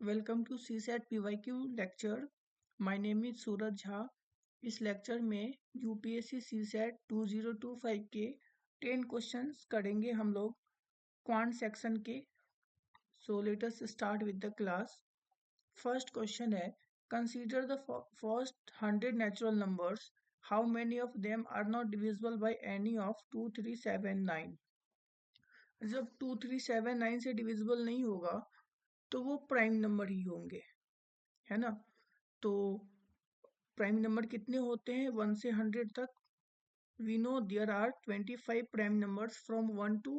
Welcome to CSAT PYQ lecture. My name is Suraj Jha. इस lecture में UPSC CSAT 2025 के 10 questions करेंगे हम लोग क्वांट सेक्शन के। So let us start with the class. First question है, consider the first 100 natural numbers, how many of them are not divisible by any of 2, 3, 7, 9। जब 2, 3, 7, 9 से डिविजिबल नहीं होगा तो वो प्राइम नंबर ही होंगे, है ना। तो प्राइम नंबर कितने होते हैं 1 से 100 तक? We know there are 25 prime numbers from 1 to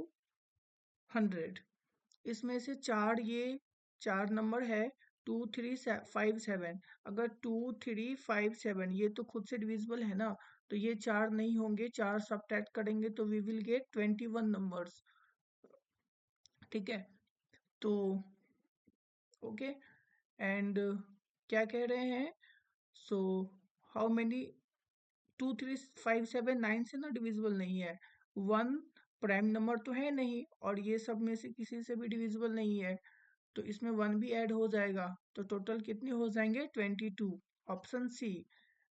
100। इसमें से चार नंबर है 2, 3, 5, 7। अगर 2, 3, 5, 7 ये तो खुद से डिविजिबल है ना, तो ये चार नहीं होंगे, चार सबट्रैक्ट करेंगे तो वी विल गेट 21 नंबर्स। ठीक है, तो ओके। एंड क्या कह रहे हैं? सो हाउ मेनी 2, 3, 5, 7, 9 से ना डिविजिबल नहीं है। 1 प्राइम नंबर तो है नहीं, और ये सब में से किसी से भी डिविजिबल नहीं है, तो इसमें 1 भी ऐड हो जाएगा, तो टोटल कितने हो जाएंगे 22। ऑप्शन सी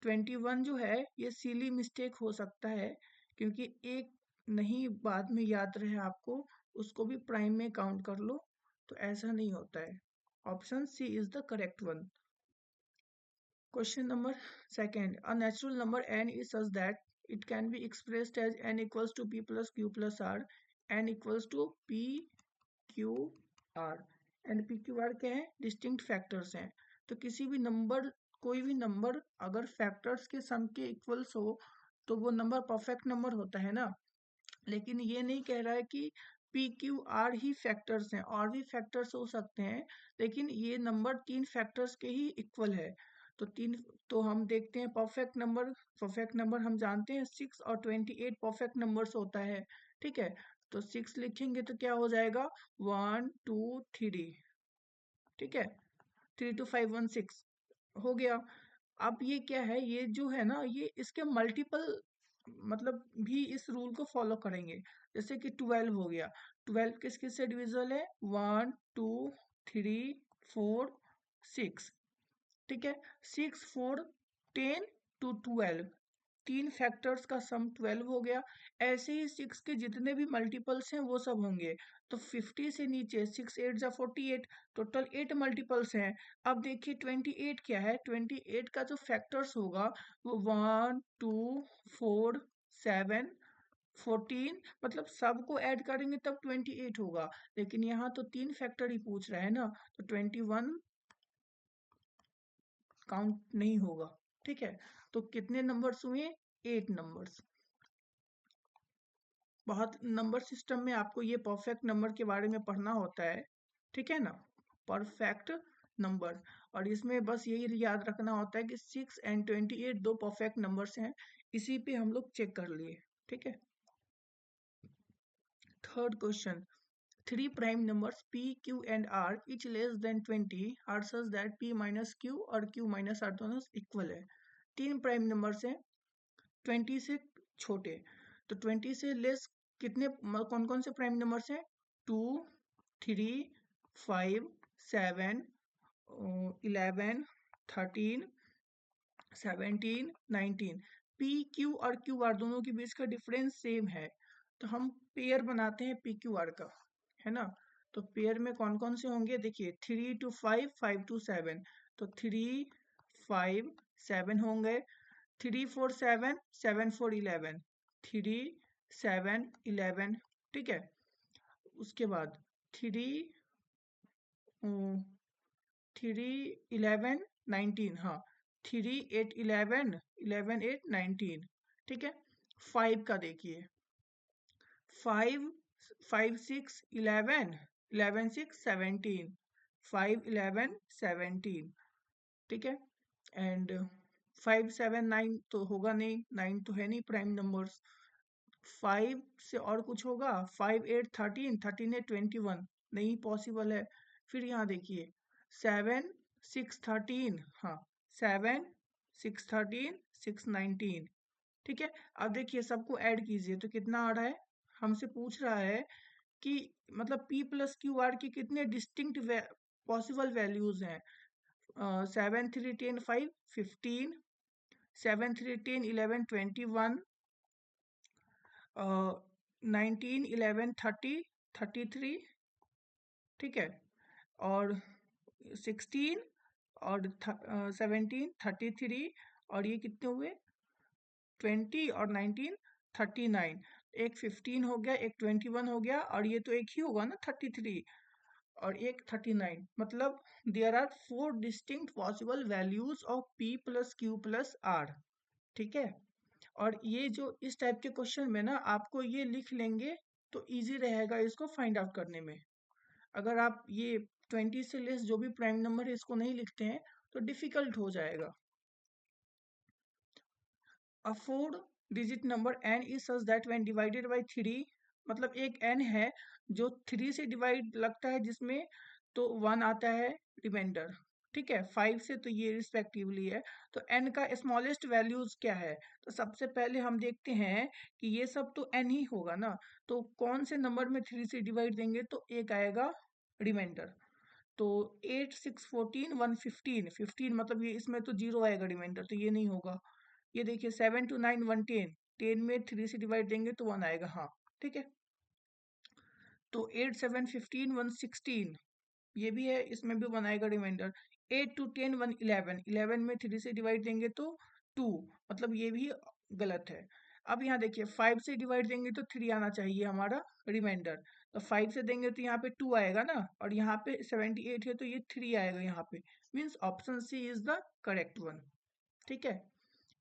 21 जो है ये सिली मिस्टेक हो सकता है, क्योंकि एक नहीं बाद में याद रहे आपको, उसको भी प्राइम में काउंट कर लो, तो ऐसा नहीं होता है। Option C is the correct one. Question number second. A natural number n is such that it can be expressed as n equals to p plus q plus r, n equals to p q r। And P Q R क्या है? Distinct factors हैं। तो किसी भी number, कोई भी number अगर factors के सम के इक्वल्स हो तो वो नंबर परफेक्ट नंबर होता है ना। लेकिन ये नहीं कह रहा है कि पी क्यू आर ही फैक्टर्स हैं, और भी फैक्टर्स हो सकते हैं, लेकिन ये नंबर तीन फैक्टर्स के ही इक्वल है। तो हम देखते हैं परफेक्ट नंबर। परफेक्ट नंबर हम जानते हैं 6 और 28 परफेक्ट नंबर्स होता है। ठीक है, तो 6 लिखेंगे तो क्या हो जाएगा 1, 2, 3। ठीक है, 3 to 5 1 6 हो गया। अब ये क्या है, ये जो है ना, ये इसके मल्टीपल मतलब भी इस रूल को फॉलो करेंगे। जैसे कि 12 हो गया, 12 किस किस से डिविजिबल है? 1, 2, 3, 4, 6। ठीक है, 6, 4, 10 to 12, तीन फैक्टर्स का सम 12 हो गया। ऐसे ही 6 के जितने भी मल्टीपल्स हैं वो सब होंगे। तो 50 से नीचे 6 8 जा 48, टोटल 8 मल्टीपल्स हैं। अब देखिए 28 क्या है? 28 का जो फैक्टर्स होगा वो 1, 2, 4, 7, 14, मतलब सबको ऐड करेंगे तब 28 होगा। लेकिन यहाँ तो तीन फैक्टर ही पूछ रहा है ना, तो 21 काउंट नहीं होगा। ठीक है, तो कितने नंबर्स हुए? 8 नंबर्स। बहुत नंबर सिस्टम में आपको ये परफेक्ट नंबर के बारे में पढ़ना होता है, ठीक है ना। परफेक्ट नंबर, और इसमें बस यही याद रखना होता है कि 6 and 28 दो परफेक्ट नंबर्स हैं। इसी पे हम लोग चेक कर लिए। ठीक है, third question. Three prime numbers p, q and r each less than 20 are such that p minus q और q minus r दोनों इक्वल है। तीन प्राइम नंबर्स हैं 20 से छोटे, तो 20 से लेस कितने, कौन कौन से प्राइम नंबर्स हैं? 2, 3, 5, 7, 11, 13, 17, 19। पी क्यू और क्यू आर दोनों के बीच का डिफरेंस सेम है, तो हम पेयर बनाते हैं पी क्यू आर का, है ना। तो पेयर में कौन कौन से होंगे? देखिए 3 to 5, 5 to 7, तो 3, 5, 7 होंगे। 3, 4, 7, 7, 4, 11, 3, 7, 11। ठीक है, उसके बाद 3, 3, 11, 19। हाँ, 3, 8, 11, 11, 8, 19। ठीक है, 5 का देखिए, 5, 5, 6, 11, 11, 6, 17, 5, 11, 17। ठीक है, एंड 5, 7, 9 तो होगा नहीं, 9 तो है नहीं प्राइम नंबर्स। 5 से और कुछ होगा? 5, 8, 13, 13 है 21, नहीं पॉसिबल है। फिर यहाँ देखिए 7, 6, 13। हाँ, 7, 6, 13, 6, 19। ठीक है, अब देखिए सबको ऐड कीजिए तो कितना आ रहा है। हमसे पूछ रहा है कि मतलब p प्लस क्यू आर के कितने डिस्टिंक्ट पॉसिबल वैल्यूज हैं। 7 3 10 5 15, 7 3 10 11 21, 19 11 30 33, ठीक है, और 16 और 17 33, और ये कितने हुए 20 और 19 39। एक 15 हो गया, एक 21 हो गया, और ये तो एक ही होगा ना 33, और एक 39। मतलब there are 4 distinct possible values of p plus q plus r, ठीक है। और ये जो इस टाइप के क्वेश्चन में ना आपको ये लिख लेंगे तो इजी रहेगा इसको फाइंड आउट करने में। अगर आप ये 20 से लेस जो भी प्राइम नंबर है इसको नहीं लिखते हैं तो डिफिकल्ट हो जाएगा। A 4 digit number n is such that when divided by 3, मतलब एक n है जो 3 से डिवाइड लगता है जिसमें, तो 1 आता है रिमाइंडर, ठीक है, 5 से तो ये रिस्पेक्टिवली है। तो n का स्मॉलेस्ट वैल्यूज क्या है, तो सबसे पहले हम देखते हैं कि ये सब तो n ही होगा ना, तो कौन से नंबर में 3 से डिवाइड देंगे तो एक आएगा रिमाइंडर। तो 8 6 14 1 15, 15 मतलब ये इसमें तो जीरो आएगा रिमाइंडर, तो ये नहीं होगा। ये देखिए 7 2 9 1 10, 10 में 3 से डिवाइड देंगे तो 1 आएगा, हाँ ठीक है। तो 8 7 15 1 16, ये भी है, इसमें भी 1 आएगा रिमाइंडर। 8 2 10 1 11, 11 में 3 से डिवाइड देंगे तो 2, मतलब ये भी गलत है। अब यहाँ देखिए 5 से डिवाइड देंगे तो 3 आना चाहिए हमारा रिमाइंडर, तो 5 से देंगे तो यहाँ पे 2 आएगा ना, और यहाँ पे 78 है तो ये 3 आएगा यहाँ पे, means option C is the correct one, ठीक है।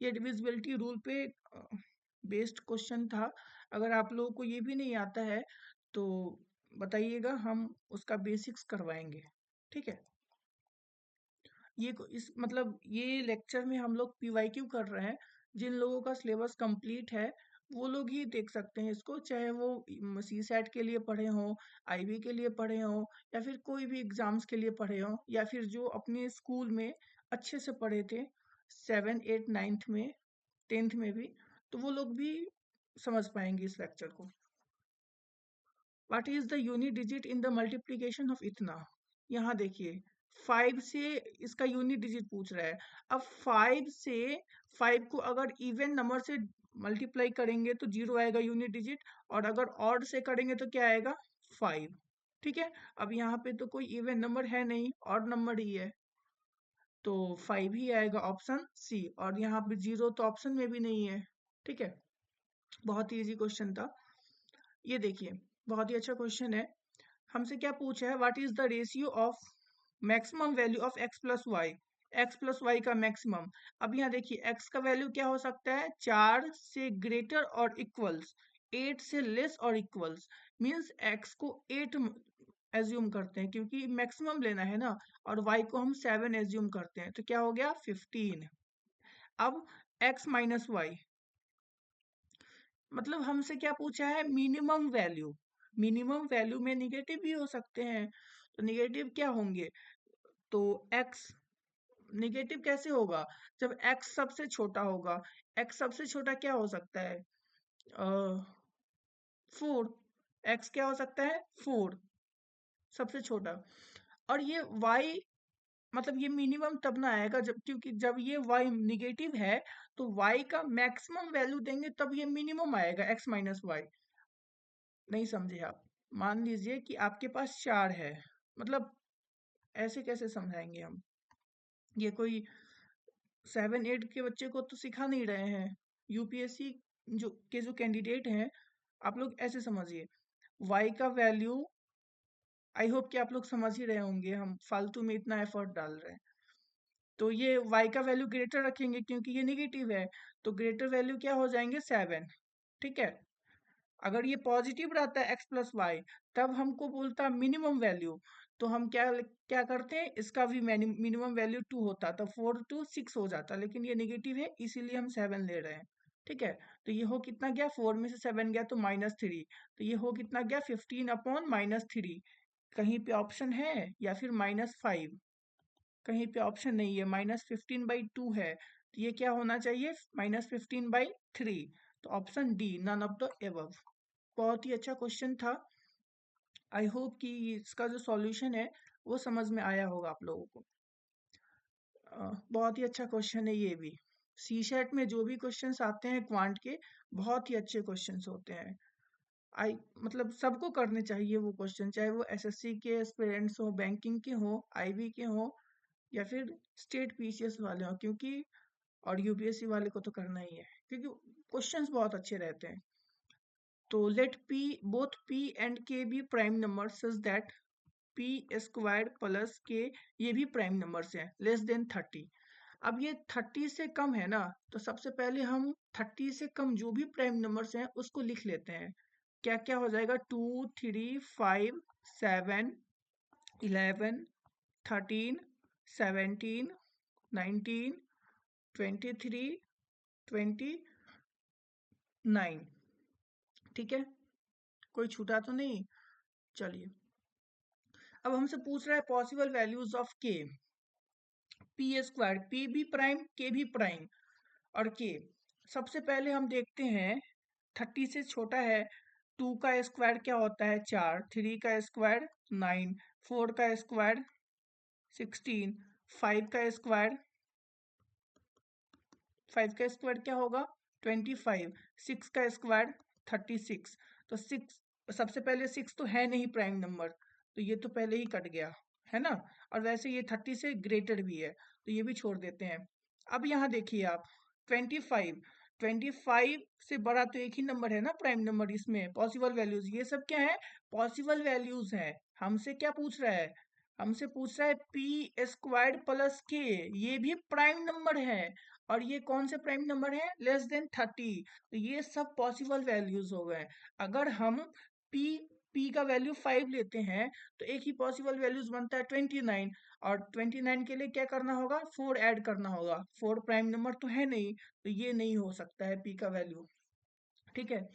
ये डिविजिबिलिटी रूल पे बेस्ड क्वेश्चन था। अगर आप लोगों को ये भी नहीं आता है तो बताइएगा, हम उसका बेसिक्स करवाएंगे, ठीक है। इस मतलब ये लेक्चर में हम लोग पीवाईक्यू कर रहे हैं। जिन लोगों का सिलेबस कंप्लीट है वो लोग ही देख सकते हैं इसको, चाहे वो सी सेट के लिए पढ़े हों, आईबी के लिए पढ़े हों, या फिर कोई भी एग्जाम्स के लिए पढ़े हों, या फिर जो अपने स्कूल में अच्छे से पढ़े थे 7 8 9th में, 10th में भी, तो वो लोग भी समझ पाएंगे इस लेक्चर को। What is the unit digit in the multiplication of इतना। यहाँ देखिए 5 से इसका यूनिट डिजिट पूछ रहा है। अब 5 से 5 को अगर इवन नंबर से मल्टीप्लाई करेंगे तो 0 आएगा यूनिट डिजिट, और अगर ऑड से करेंगे तो क्या आएगा 5, ठीक है। अब यहाँ पे तो कोई इवन नंबर है नहीं, ऑड नंबर ही है, तो 5 ही आएगा ऑप्शन सी, और यहाँ पे 0 तो ऑप्शन में भी नहीं है, ठीक है। बहुत ही इजी क्वेश्चन था। ये देखिए बहुत ही अच्छा क्वेश्चन है। हमसे क्या पूछा है, what is the ratio of maximum value of X plus Y, X plus Y का मैक्सिमम। अब यहाँ देखिए एक्स का वैल्यू क्या हो सकता है, 4 से ग्रेटर और इक्वल्स, 8 से लेस और इक्वल्स, मीन्स एक्स को 8 एज्यूम करते हैं क्योंकि मैक्सिमम लेना है ना, और वाई को हम 7 एज्यूम करते हैं, तो क्या हो गया 15। अब एक्स माइनस वाई, मतलब हमसे क्या पूछा है, मिनिमम वैल्यू। मिनिमम वैल्यू में निगेटिव भी हो सकते हैं, तो निगेटिव क्या होंगे, तो x निगेटिव कैसे होगा, जब x सबसे छोटा होगा। x सबसे छोटा क्या हो सकता है, 4, x क्या हो सकता है 4 सबसे छोटा। और ये y, मतलब ये मिनिमम तब ना आएगा जब, क्योंकि जब ये y निगेटिव है तो y का मैक्सिमम वैल्यू देंगे तब ये मिनिमम आएगा x माइनस वाई। नहीं समझे आप, मान लीजिए कि आपके पास 4 है, मतलब ऐसे कैसे समझाएंगे हम, ये कोई 7 8 के बच्चे को तो सिखा नहीं रहे हैं, यूपीएससी जो कैंडिडेट हैं, आप लोग ऐसे समझिए। y का वैल्यू, आई होप कि आप लोग समझ ही रहे होंगे, हम फालतू में इतना एफर्ट डाल रहे हैं। तो ये y का वैल्यू ग्रेटर रखेंगे क्योंकि ये नेगेटिव है, तो ग्रेटर वैल्यू क्या हो जाएंगे 7, ठीक है। अगर ये पॉजिटिव रहता है x प्लस वाई, तब हमको बोलता मिनिमम वैल्यू, तो हम क्या क्या करते हैं, इसका भी मिनिमम वैल्यू 2 होता, तो 4 2 6 हो जाता, लेकिन ये नेगेटिव है इसीलिए हम 7 ले रहे हैं, ठीक है। तो ये हो कितना गया, 4 में से 7 गया तो -3, तो ये हो कितना गया 15 अपॉन -3। कहीं पे ऑप्शन है, या फिर -5, कहीं पे ऑप्शन नहीं है, -15/2 है, तो ये क्या होना चाहिए -15/3, तो option D, none of the above. बहुत ही अच्छा क्वेश्चन था। आई होप कि इसका जो सॉल्यूशन है वो समझ में आया होगा आप लोगों को। बहुत ही अच्छा क्वेश्चन है ये भी। सी शेट में जो भी क्वेश्चंस आते हैं क्वांट के, बहुत ही अच्छे क्वेश्चंस होते हैं। आई मतलब सबको करने चाहिए वो क्वेश्चन, चाहे वो एसएससी के एस्पिरेंट्स हो, बैंकिंग के हो, आईबी के हो, या फिर स्टेट पीसीएस वाले हो, क्योंकि और यूपीएससी वाले को तो करना ही है, क्योंकि क्वेश्चंस बहुत अच्छे रहते हैं। तो let p both p and k be prime number such that p squared plus k, ये भी प्राइम नंबर्स हैं, लेस देन 30। अब ये 30 से कम है ना, तो सबसे पहले हम 30 से कम जो भी प्राइम नंबर्स हैं उसको लिख लेते हैं। क्या क्या हो जाएगा, 2 3 5 7 11 13 17 19 23 29। ठीक है, कोई छूटा तो नहीं। चलिए, अब हमसे पूछ रहा है पॉसिबल वैल्यूज ऑफ के। पी स्क्वायर, पी भी प्राइम, के भी प्राइम, और के सबसे पहले हम देखते हैं 30 से छोटा है। 2 का स्क्वायर क्या होता है, 4, 3 का स्क्वायर 9, 4 का स्क्वायर 16, 5 का स्क्वायर, 5 का स्क्वायर क्या होगा 25, 6 का स्क्वायर 36। तो 6, सबसे पहले 6 तो है नहीं प्राइम नंबर, तो ये तो पहले ही कट गया, है ना। और वैसे ये 30 से ग्रेटर भी है, तो ये भी छोड़ देते हैं। अब यहाँ देखिए आप 25, 25 से बड़ा तो एक ही नंबर है ना प्राइम नंबर, इसमें पॉसिबल वैल्यूज ये सब क्या है, पॉसिबल वैल्यूज है। हमसे क्या पूछ रहा है, हमसे पूछ रहा है पी स्क्वायर्ड प्लस के, ये भी प्राइम नंबर है, और ये कौन से प्राइम नंबर है, लेस देन 30। तो ये सब पॉसिबल वैल्यूज हो गए। अगर हम p p का वैल्यू 5 लेते हैं, तो एक ही पॉसिबल वैल्यूज बनता है 29, और 29 के लिए क्या करना होगा, 4 ऐड करना होगा। 4 प्राइम नंबर तो है नहीं, तो ये नहीं हो सकता है p का वैल्यू। ठीक है,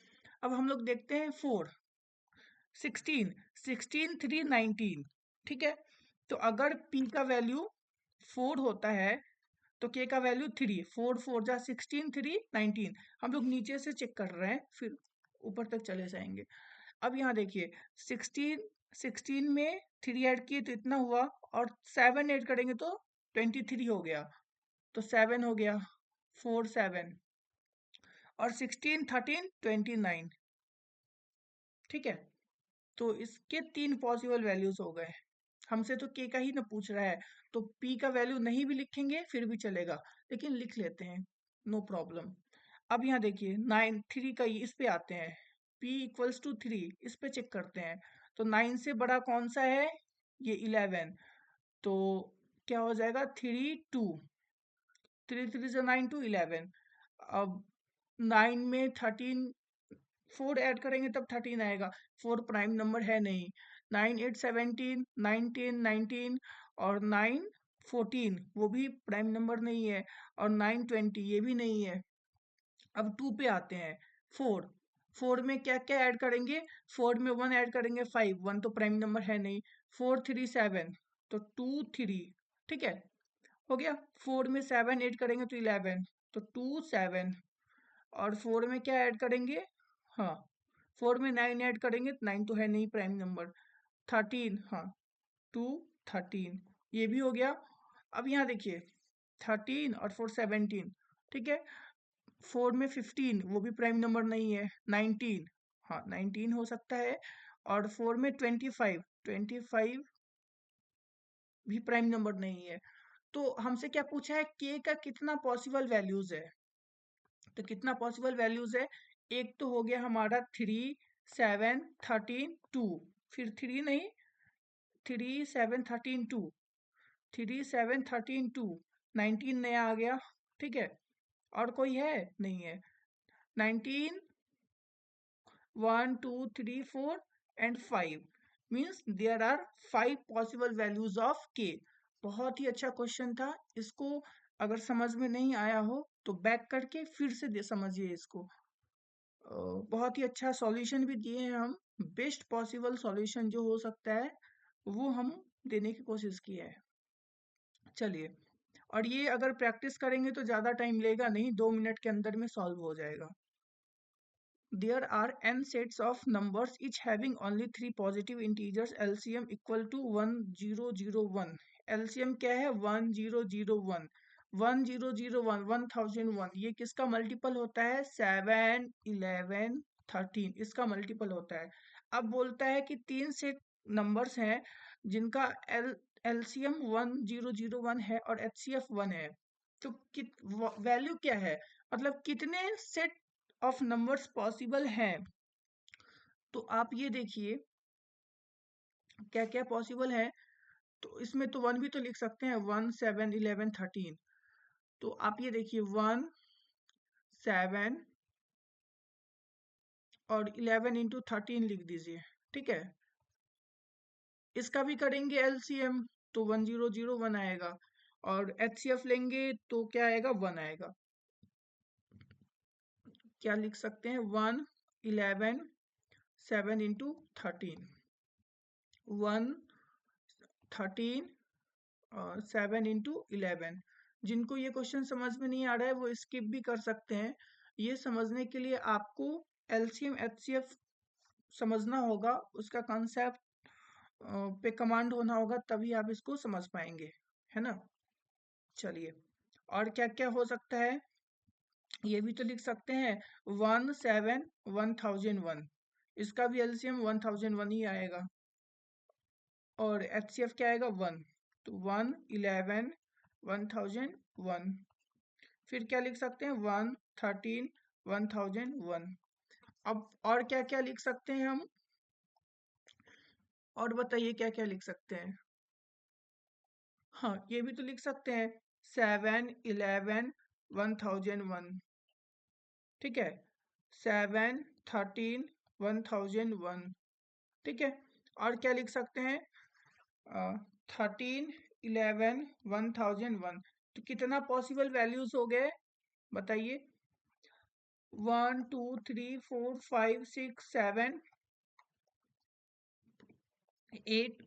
अब हम लोग देखते हैं 4, 16, 16 3 19। ठीक है, तो अगर p का वैल्यू 4 होता है तो k का वैल्यू 3, 4 4 जा 16, 3 19। हम लोग नीचे से चेक कर रहे हैं, फिर ऊपर तक चले जाएंगे। अब यहाँ देखिए 16, 16 में 3 ऐड किए तो इतना हुआ, और 7 ऐड करेंगे तो 23 हो गया, तो 7 हो गया, 4 7, और 16 13 29। ठीक है, तो इसके 3 पॉसिबल वैल्यूज हो गए। हमसे तो के का ही ना पूछ रहा है, तो पी का वैल्यू नहीं भी लिखेंगे फिर भी चलेगा, लेकिन लिख लेते हैं, नो प्रॉब्लम। अब यहाँ देखिए 9 3 का इस पे आते हैं, p इक्वल्स टू 3, इस पे चेक करते हैं। तो 9 से बड़ा कौन सा है, ये 11। तो क्या हो जाएगा 3 2, 3 3 से 9 2 11। अब 9 में 13, 4 ऐड करेंगे तब 13 आएगा, 4 प्राइम नंबर है नहीं। 9 8 17, 9 10 19, और 9 14 वो भी प्राइम नंबर नहीं है, और 9 20 ये भी नहीं है। अब 2 पे आते हैं, 4, 4 में क्या क्या ऐड करेंगे, 4 में 1 ऐड करेंगे 5, 1 तो प्राइम नंबर है नहीं। 4 3 7, तो 2 3। ठीक है, हो गया। 4 में 7 ऐड करेंगे तो 11, तो 2 7, और 4 में क्या ऐड करेंगे, हाँ 4 में 9 ऐड करेंगे, 9 तो है नहीं प्राइम नंबर। 13, हाँ 2 13, ये भी हो गया। अब यहाँ देखिए 13 और 4 17। ठीक है, 4 में 15 वो भी प्राइम नंबर नहीं है। 19, हाँ 19 हो सकता है, और 4 में 25, 25 भी प्राइम नंबर नहीं है। तो हमसे क्या पूछा है, के का कितना पॉसिबल वैल्यूज है, तो कितना पॉसिबल वैल्यूज है, एक तो हो गया हमारा 3 7 13 2, फिर 3 नहीं, 3 7 13 2, 3 7 13 2, 19 नया आ गया। ठीक है, और कोई है नहीं है। 19 1 2 3 4 and 5 means there are 5 possible values of K. बहुत ही अच्छा क्वेश्चन था, इसको अगर समझ में नहीं आया हो तो बैक करके फिर से समझिए इसको। बहुत ही अच्छा सॉल्यूशन भी दिए हैं हम, बेस्ट पॉसिबल सॉल्यूशन जो हो सकता है वो हम देने की कोशिश की है। चलिए, और ये अगर प्रैक्टिस करेंगे तो ज़्यादा टाइम लेगा नहीं, 2 मिनट के अंदर में सॉल्व हो जाएगा। There are n sets of numbers each having only 3 positive integers. LCM equal to 1001. LCM क्या है? 1001. 1001 1001 ये किसका मल्टीपल होता है? 7 11 13 इसका मल्टीपल होता है। अब बोलता है कि 3 सेट नंबर्स हैं जिनका LCM 1001 है और HCF 1 है। तो वैल्यू क्या है? मतलब कितने सेट ऑफ नंबर्स पॉसिबल हैं। तो आप ये देखिए क्या क्या पॉसिबल है। तो इसमें तो 1 भी तो लिख सकते हैं, 1 7 11 13। तो आप ये देखिए 1 7 और 11 इंटू 13 लिख दीजिए, ठीक है। इसका भी करेंगे एलसीएम तो 1001 आएगा, और एचसीएफ लेंगे तो क्या आएगा? 1 आएगा। क्या लिख सकते हैं? 1 11 7 इंटू 13 1 13 और 7 इंटू 11। जिनको ये क्वेश्चन समझ में नहीं आ रहा है वो स्किप भी कर सकते हैं। ये समझने के लिए आपको एलसीएम एचसीएफ समझना होगा, उसका कॉन्सेप्ट पे कमांड होना होगा, तभी आप इसको समझ पाएंगे, है ना। चलिए, और क्या क्या हो सकता है ये भी तो लिख सकते हैं। 1 7 1001 इसका भी एलसीएम 1001 ही आएगा, और एचसीएफ क्या आएगा? 1। तो 1 11 1001। फिर क्या लिख सकते हैं? 1 13 1001। अब और क्या क्या लिख सकते हैं हम? और बताइए क्या क्या लिख सकते हैं? हाँ, ये भी तो लिख सकते हैं, 7 11 1001, ठीक है। 7 13 1001, ठीक है। और क्या लिख सकते हैं? 13 11 1001। तो कितना पॉसिबल वैल्यूज हो गए बताइए? 1 2 3 4 5 6 7 8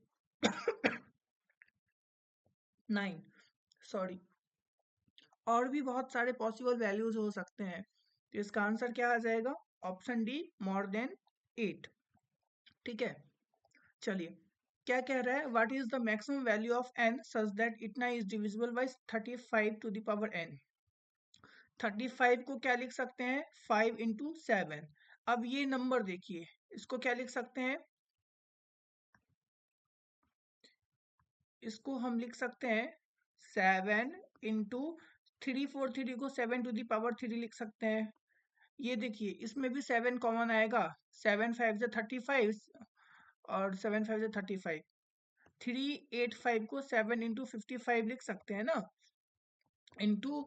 9, सॉरी। और भी बहुत सारे पॉसिबल वैल्यूज हो सकते हैं। तो इसका आंसर क्या आ जाएगा? ऑप्शन डी, मोर देन 8, ठीक है। चलिए, क्या कह रहा है? What is the maximum value of n such that इतना is divisible by 35 to the power n। 35 को क्या लिख सकते हैं? 5 इंटू 7। अब ये नंबर देखिए, इसको क्या लिख सकते हैं? इसको हम लिख सकते हैं 7 इंटू 343 को 7 टू द पावर 3 लिख सकते हैं। ये देखिए इसमें भी 7 कॉमन आएगा, 7 5 से 35 और 7 5 से 35। 385 को 7 इंटू 55 लिख सकते हैं ना, इंटू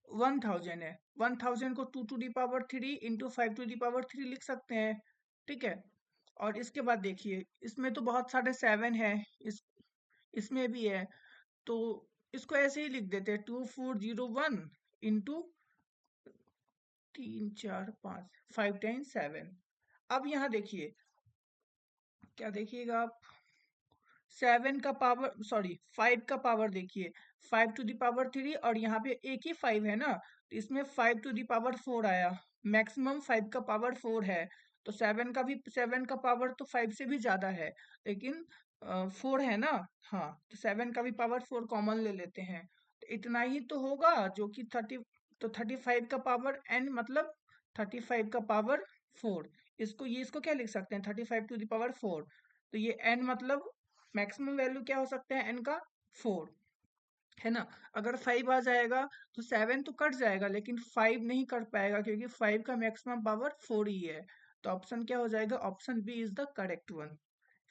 1000 है। 1000 को 2 to the power 3 into 5 to the power 3 लिख सकते हैं, ठीक है। और इसके बाद देखिए इसमें तो बहुत सारे 7 है, इसमें भी है, तो इसको ऐसे ही लिख देते हैं 2401 इंटू 3 4 5 5 टाइम्स 7। अब यहाँ देखिए, क्या देखिएगा आप? 7 का पावर, सॉरी 5 का पावर देखिए, 5 टू द पावर 3, और यहाँ पे एक ही 5 है ना, तो इसमें 5 टू द पावर 4 आया। मैक्सिमम 5 का पावर 4 है, तो 7 का पावर तो 5 से भी ज्यादा है, लेकिन 4 है ना। हाँ, तो 7 का भी पावर 4 कॉमन ले लेते हैं, तो इतना ही तो होगा, जो कि 30। तो 35 का पावर n मतलब 35 का पावर 4। इसको क्या लिख सकते हैं? 35 टू द पावर 4। तो ये n मतलब मैक्सिमम वैल्यू क्या हो सकता है n का? 4, है ना। अगर 5 आ जाएगा तो 7 तो कट जाएगा, लेकिन 5 नहीं कट पाएगा, क्योंकि 5 का मैक्सिमम पावर 4 ही है। तो ऑप्शन क्या हो जाएगा? Option B is the correct one.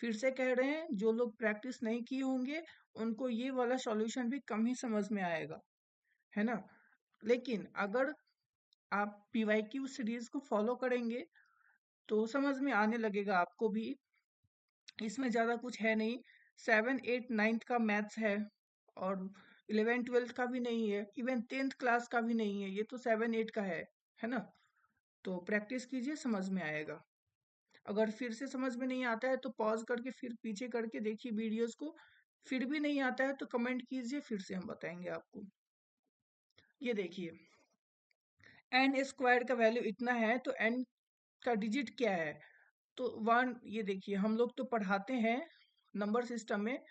फिर से कह रहे हैं, जो लोग प्रैक्टिस नहीं किए होंगे उनको ये वाला सॉल्यूशन भी कम ही समझ में आएगा, है ना। लेकिन अगर आप पीवाईक्यू सीरीज को फॉलो करेंगे तो समझ में आने लगेगा आपको भी। इसमें ज़्यादा कुछ है नहीं, 7 8 9th का मैथ्स है, और 11 12th का भी नहीं है, इवन 10th क्लास का भी नहीं है, ये तो 7 8 का है ना। तो प्रैक्टिस कीजिए, समझ में आएगा। अगर फिर से समझ में नहीं आता है तो पॉज करके फिर पीछे करके देखिए वीडियोस को। फिर भी नहीं आता है तो कमेंट कीजिए, फिर से हम बताएंगे आपको। ये देखिए, n स्क्वायर का वैल्यू इतना है, तो n का डिजिट क्या है? तो वन, ये देखिए हम लोग तो पढ़ाते हैं नंबर सिस्टम में।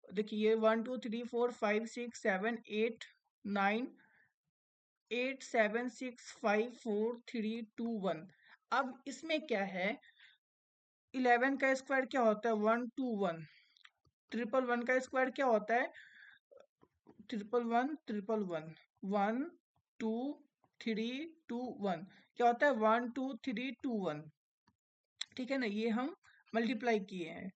देखिए ये 1 2 3 4 5 6 7 8 9 8 7 6 5 4 3 2 1। अब इसमें क्या है, 11 का स्क्वायर क्या होता है? 1 2 1। 1 का स्क्वायर क्या होता है? 1 1 1 1 2 3 2 1 क्या होता है? 1 2 3 2 1। ठीक है ना, ये हम मल्टीप्लाई किए हैं।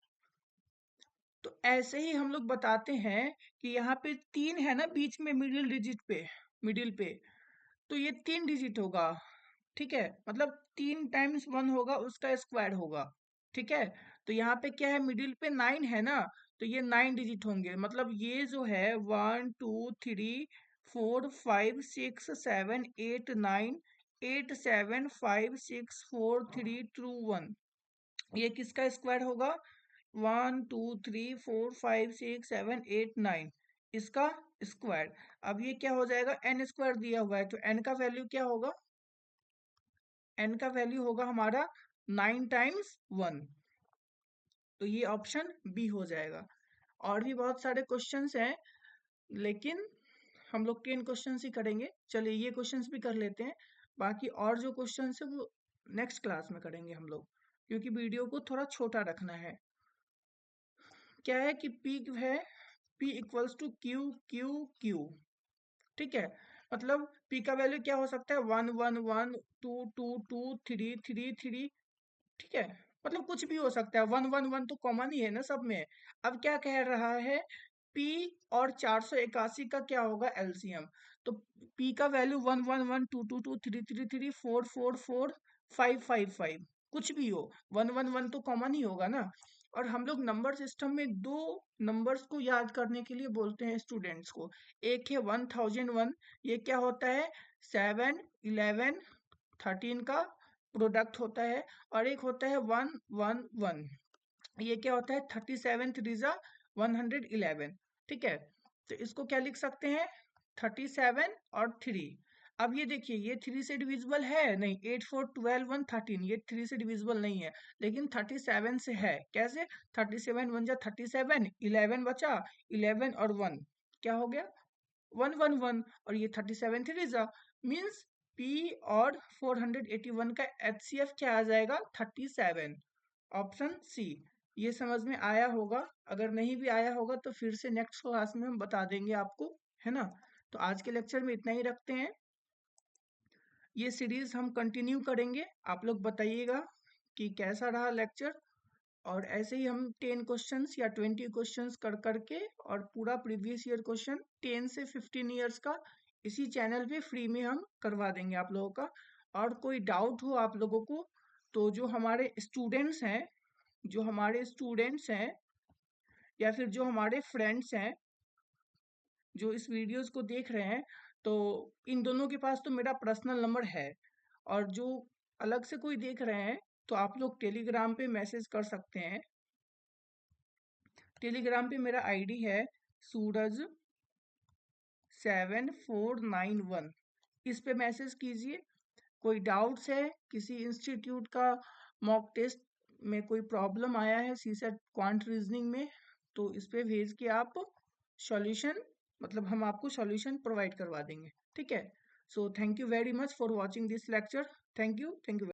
तो ऐसे ही हम लोग बताते हैं कि यहाँ पे 3 है ना बीच में, मिडिल डिजिट पे, मिडिल पे, तो ये 3 डिजिट होगा। ठीक है, मतलब 3 टाइम्स 1 होगा, उसका स्क्वायर होगा। ठीक है, तो यहाँ पे क्या है, मिडिल पे 9 है ना, तो ये 9 डिजिट होंगे। मतलब ये जो है 1 2 3 4 5 6 7 8 9 8 7 5 6 4 3 2 1, ये किसका स्क्वायर होगा? 1 2 3 4 5 6 7 8 9, इसका स्क्वायर। अब ये क्या हो जाएगा, n स्क्वायर दिया हुआ है, तो n का वैल्यू क्या होगा? n का वैल्यू होगा हमारा 9 टाइम्स 1, तो ये ऑप्शन बी हो जाएगा। और भी बहुत सारे क्वेश्चंस हैं, लेकिन हम लोग 10 क्वेश्चंस ही करेंगे। चलिए ये क्वेश्चंस भी कर लेते हैं, बाकी और जो क्वेश्चंस है वो नेक्स्ट क्लास में करेंगे हम लोग, क्योंकि वीडियो को थोड़ा छोटा रखना है। क्या है कि P है, P equals to Q Q Q. ठीक है, मतलब P का वैल्यू क्या हो सकता है? 1 1 1 2 2 2 3 3 3। ठीक है, मतलब कुछ भी हो सकता है, 1 1 1 तो कॉमन ही है ना सब में। अब क्या कह रहा है, P और 481 का क्या होगा? एलसीएम। तो P का वैल्यू 1 1 1 2 2 2 3 3 3 4 4 4 5 5 5, कुछ भी हो, 1 1 1 तो कॉमन ही होगा ना। और हम लोग नंबर सिस्टम में दो नंबर्स को याद करने के लिए बोलते हैं स्टूडेंट्स को। एक है 1001, ये क्या होता है? 7 11 13 का प्रोडक्ट होता है। और एक होता है 1 1 1, ये क्या होता है? 37 3 111। ठीक है, तो इसको क्या लिख सकते हैं? 37 और 3। अब ये देखिए, ये 3 से डिविजिबल है नहीं, 8 4 12 1 13, ये 3 से डिविजिबल नहीं है, लेकिन 37 से है। कैसे? 37 1 जा 37, 11 बचा, 11 और 1 क्या हो गया? 1 1 1। और ये 37 3 जा मीन्स P और 481 का HCF क्या आ जाएगा? 37, ऑप्शन सी। ये समझ में आया होगा, अगर नहीं भी आया होगा तो फिर से नेक्स्ट क्लास में हम बता देंगे आपको, है ना। तो आज के लेक्चर में इतना ही रखते हैं, ये सीरीज हम कंटिन्यू करेंगे। आप लोग बताइएगा कि कैसा रहा लेक्चर। और ऐसे ही हम 10 क्वेश्चंस या 20 क्वेश्चंस कर करके, और पूरा प्रीवियस ईयर क्वेश्चन 10 से 15 इयर्स का इसी चैनल पे फ्री में हम करवा देंगे आप लोगों का। और कोई डाउट हो आप लोगों को, तो जो हमारे स्टूडेंट्स हैं या फिर जो हमारे फ्रेंड्स हैं जो इस वीडियोस को देख रहे हैं, तो इन दोनों के पास तो मेरा पर्सनल नंबर है। और जो अलग से कोई देख रहे हैं, तो आप लोग टेलीग्राम पे मैसेज कर सकते हैं। टेलीग्राम पे मेरा आईडी है सूरज7491, इस पे मैसेज कीजिए। कोई डाउट्स है, किसी इंस्टीट्यूट का मॉक टेस्ट में कोई प्रॉब्लम आया है सीसेट क्वांट रीजनिंग में, तो इस पे भेज के आप सॉल्यूशन, मतलब हम आपको सॉल्यूशन प्रोवाइड करवा देंगे। ठीक है, so thank you very much for watching this lecture. Thank you.